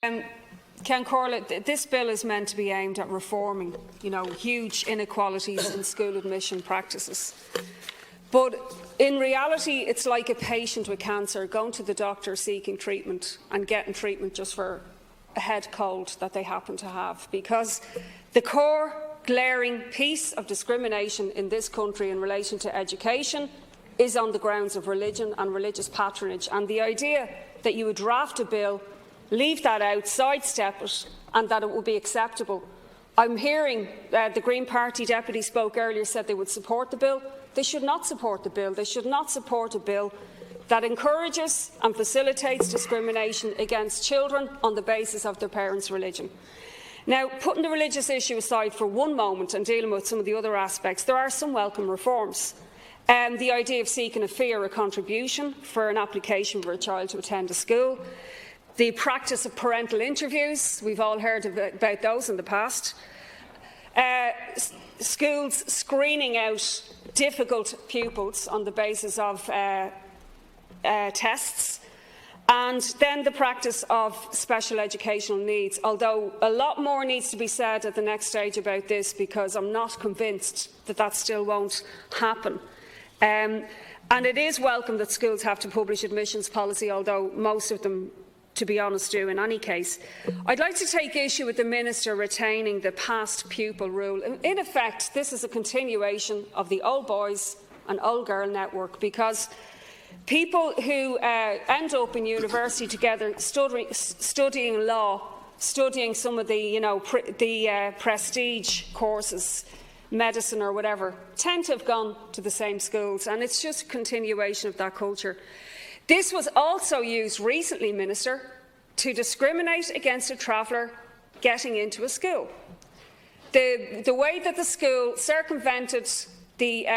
Ken Corlett, this bill is meant to be aimed at reforming, huge inequalities in school admission practices. But in reality, it's like a patient with cancer going to the doctor seeking treatment and getting treatment just for a head cold that they happen to have. Because the core glaring piece of discrimination in this country in relation to education is on the grounds of religion and religious patronage. And the idea that you would draft a bill, leave that out, sidestep it, and that it will be acceptable. I'm hearing the Green Party deputy spoke earlier, said they would support the bill. They should not support the bill. They should not support a bill that encourages and facilitates discrimination against children on the basis of their parents' religion. Now, putting the religious issue aside for one moment and dealing with some of the other aspects, there are some welcome reforms. The idea of seeking a fee or a contribution for an application for a child to attend a school. The practice of parental interviews, we've all heard about those in the past. Schools screening out difficult pupils on the basis of tests. And then the practice of special educational needs, although a lot more needs to be said at the next stage about this, because I'm not convinced that that still won't happen. And it is welcome that schools have to publish admissions policy, although most of them, to be honest, do in any case. I'd like to take issue with the Minister retaining the past pupil rule. In effect, this is a continuation of the old boys and old girl network, because people who end up in university together studying law, studying some of the prestige courses, medicine or whatever, tend to have gone to the same schools, and it's just a continuation of that culture. This was also used recently, Minister, to discriminate against a traveller getting into a school. The way that the school circumvented the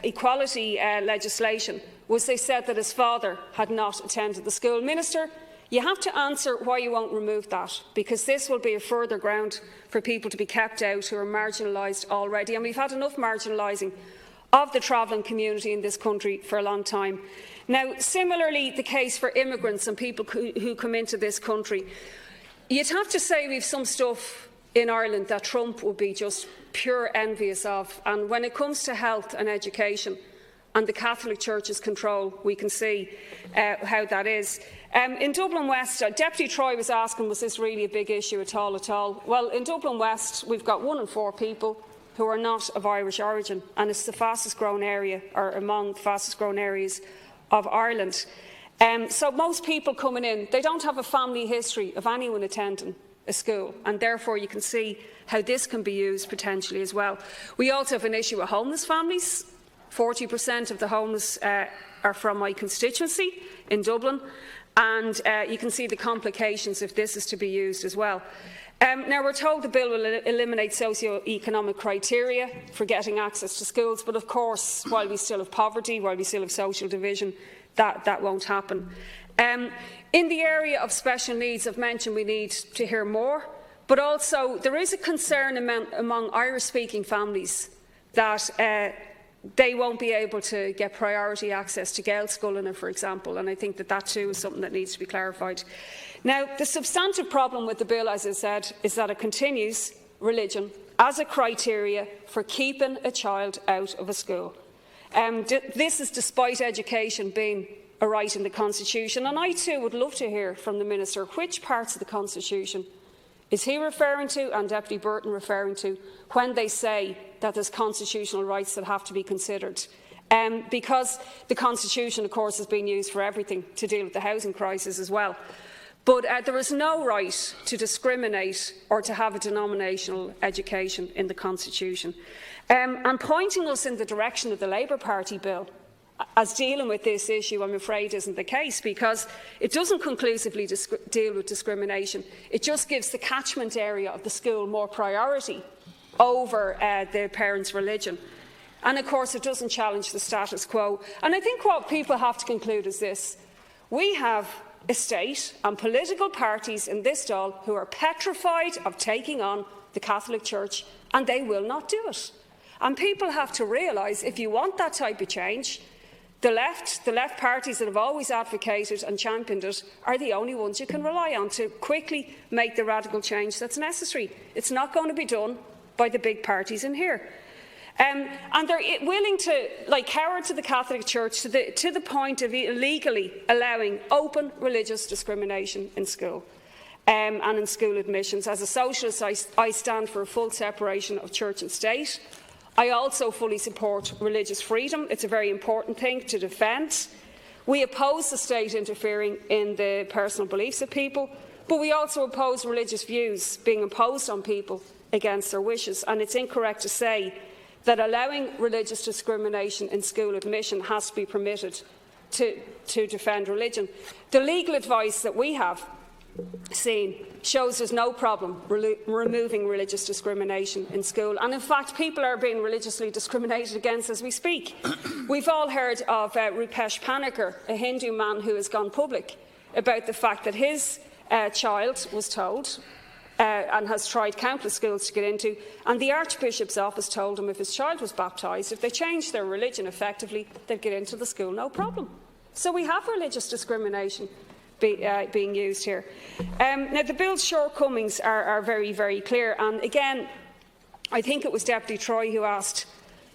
equality legislation was they said that his father had not attended the school. Minister, you have to answer why you won't remove that, because this will be a further ground for people to be kept out who are marginalised already. And we've had enough marginalising of the travelling community in this country for a long time. Now, similarly, the case for immigrants and people who come into this country. You'd have to say we've some stuff in Ireland that Trump would be just pure envious of. And when it comes to health and education and the Catholic Church's control, we can see how that is. In Dublin West, Deputy Troy was asking, was this really a big issue at all? Well, in Dublin West, we've got 1 in 4 people who are not of Irish origin, and it's the fastest growing area, or among the fastest growing areas of Ireland. So most people coming in, they don't have a family history of anyone attending a school, and therefore you can see how this can be used potentially as well. We also have an issue with homeless families. 40% of the homeless are from my constituency in Dublin, and you can see the complications if this is to be used as well. Now, we're told the bill will eliminate socio-economic criteria for getting access to schools, but of course, while we still have poverty, while we still have social division, that won't happen. In the area of special needs, I've mentioned we need to hear more, but also there is a concern among Irish-speaking families that they won't be able to get priority access to Gael schooling, for example, and I think that too is something that needs to be clarified. Now, the substantive problem with the bill, as I said, is that it continues religion as a criteria for keeping a child out of a school. This is despite education being a right in the Constitution, and I too would love to hear from the Minister which parts of the Constitution is he referring to and Deputy Burton referring to when they say that there's constitutional rights that have to be considered. Because the Constitution, of course, is being used for everything to deal with the housing crisis as well. But there is no right to discriminate or to have a denominational education in the Constitution. And pointing us in the direction of the Labour Party bill as dealing with this issue, I'm afraid, isn't the case, because it doesn't conclusively deal with discrimination. It just gives the catchment area of the school more priority over the parents' religion. And of course, it doesn't challenge the status quo. And I think what people have to conclude is this. We have a state and political parties in this Dáil who are petrified of taking on the Catholic Church, and they will not do it. And people have to realise, if you want that type of change, The left parties that have always advocated and championed it are the only ones you can rely on to quickly make the radical change that's necessary. It's not going to be done by the big parties in here. And they're willing to, like, cower to the Catholic Church to the point of illegally allowing open religious discrimination in school and in school admissions. As a socialist, I stand for a full separation of church and state. I also fully support religious freedom. It's a very important thing to defend. We oppose the state interfering in the personal beliefs of people, but we also oppose religious views being imposed on people against their wishes. And it's incorrect to say that allowing religious discrimination in school admission has to be permitted to defend religion. The legal advice that we have seen shows there's no problem removing religious discrimination in school. And in fact, people are being religiously discriminated against as we speak. We've all heard of Rupesh Panikkar, a Hindu man who has gone public about the fact that his child was told and has tried countless schools to get into, and the Archbishop's office told him if his child was baptised, if they changed their religion effectively, they'd get into the school, no problem. So we have religious discrimination being used here. Now, the bill's shortcomings are very, very clear, and again, I think it was Deputy Troy who asked,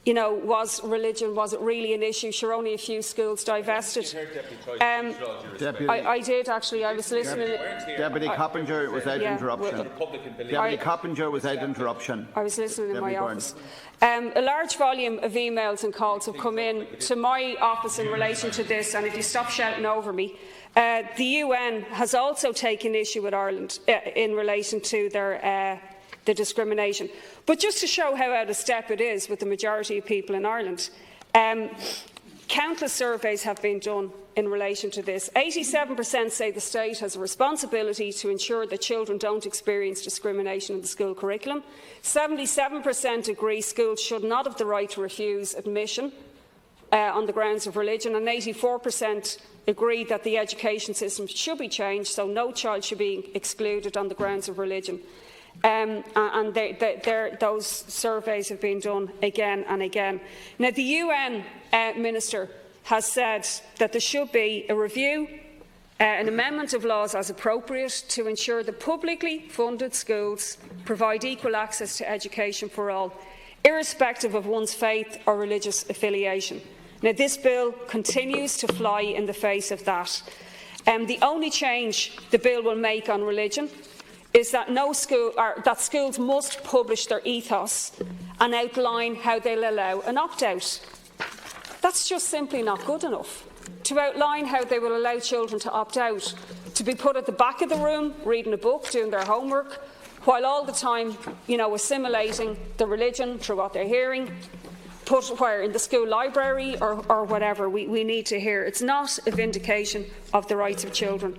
you know, was it really an issue? Sure, only a few schools divested. I did, actually. I was listening. Deputy Coppinger was out interruption. Deputy Coppinger was out interruption. I was listening in my office. A large volume of emails and calls have come in to my office in relation to this, and if you stop shouting over me, the UN has also taken issue with Ireland in relation to their the discrimination. But just to show how out of step it is with the majority of people in Ireland, countless surveys have been done in relation to this. 87% say the state has a responsibility to ensure that children don't experience discrimination in the school curriculum. 77% agree schools should not have the right to refuse admission on the grounds of religion, and 84% agree that the education system should be changed so no child should be excluded on the grounds of religion. And those surveys have been done again and again. Now, the UN Minister has said that there should be a review, an amendment of laws as appropriate to ensure that publicly funded schools provide equal access to education for all, irrespective of one's faith or religious affiliation. Now, this bill continues to fly in the face of that. The only change the bill will make on religion is that schools must publish their ethos and outline how they'll allow an opt-out. That's just simply not good enough. To outline how they will allow children to opt out, to be put at the back of the room, reading a book, doing their homework, while all the time, you know, assimilating the religion through what they're hearing, put where in the school library or whatever we need to hear. It's not a vindication of the rights of children.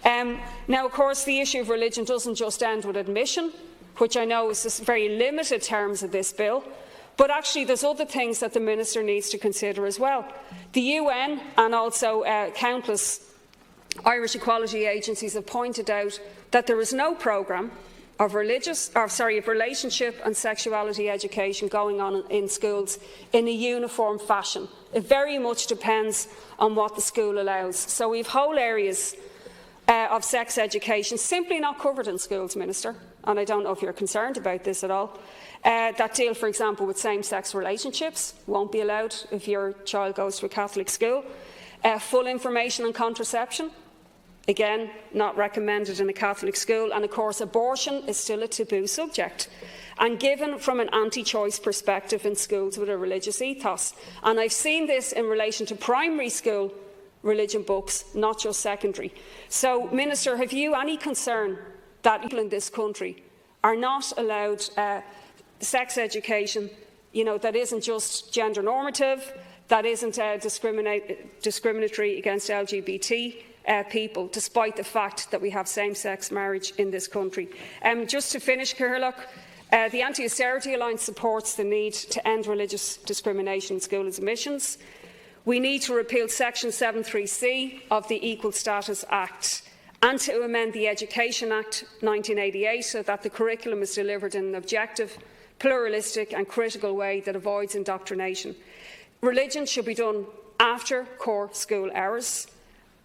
Now, of course, the issue of religion doesn't just end with admission, which I know is just very limited terms of this bill, but actually there's other things that the Minister needs to consider as well. The UN and also countless Irish equality agencies have pointed out that there is no programme of relationship and sexuality education going on in schools in a uniform fashion. It very much depends on what the school allows. So we have whole areas of sex education simply not covered in schools, Minister, and I don't know if you're concerned about this at all, that deal, for example, with same-sex relationships, won't be allowed if your child goes to a Catholic school. Full information on contraception, again, not recommended in a Catholic school. And of course, abortion is still a taboo subject and given from an anti-choice perspective in schools with a religious ethos. And I've seen this in relation to primary school religion books, not just secondary. So, Minister, have you any concern that people in this country are not allowed sex education, you know, that isn't just gender normative, that isn't discriminatory against LGBT people, despite the fact that we have same-sex marriage in this country? Just to finish, Cathaoirleach, the Anti-Austerity Alliance supports the need to end religious discrimination in school admissions. We need to repeal Section 73C of the Equal Status Act and to amend the Education Act 1988 so that the curriculum is delivered in an objective, pluralistic and critical way that avoids indoctrination. Religion should be done after core school hours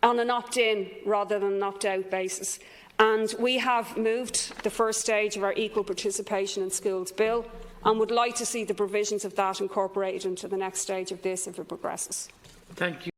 on an opt-in rather than an opt-out basis. And we have moved the first stage of our Equal Participation in Schools Bill and would like to see the provisions of that incorporated into the next stage of this if it progresses. Thank you.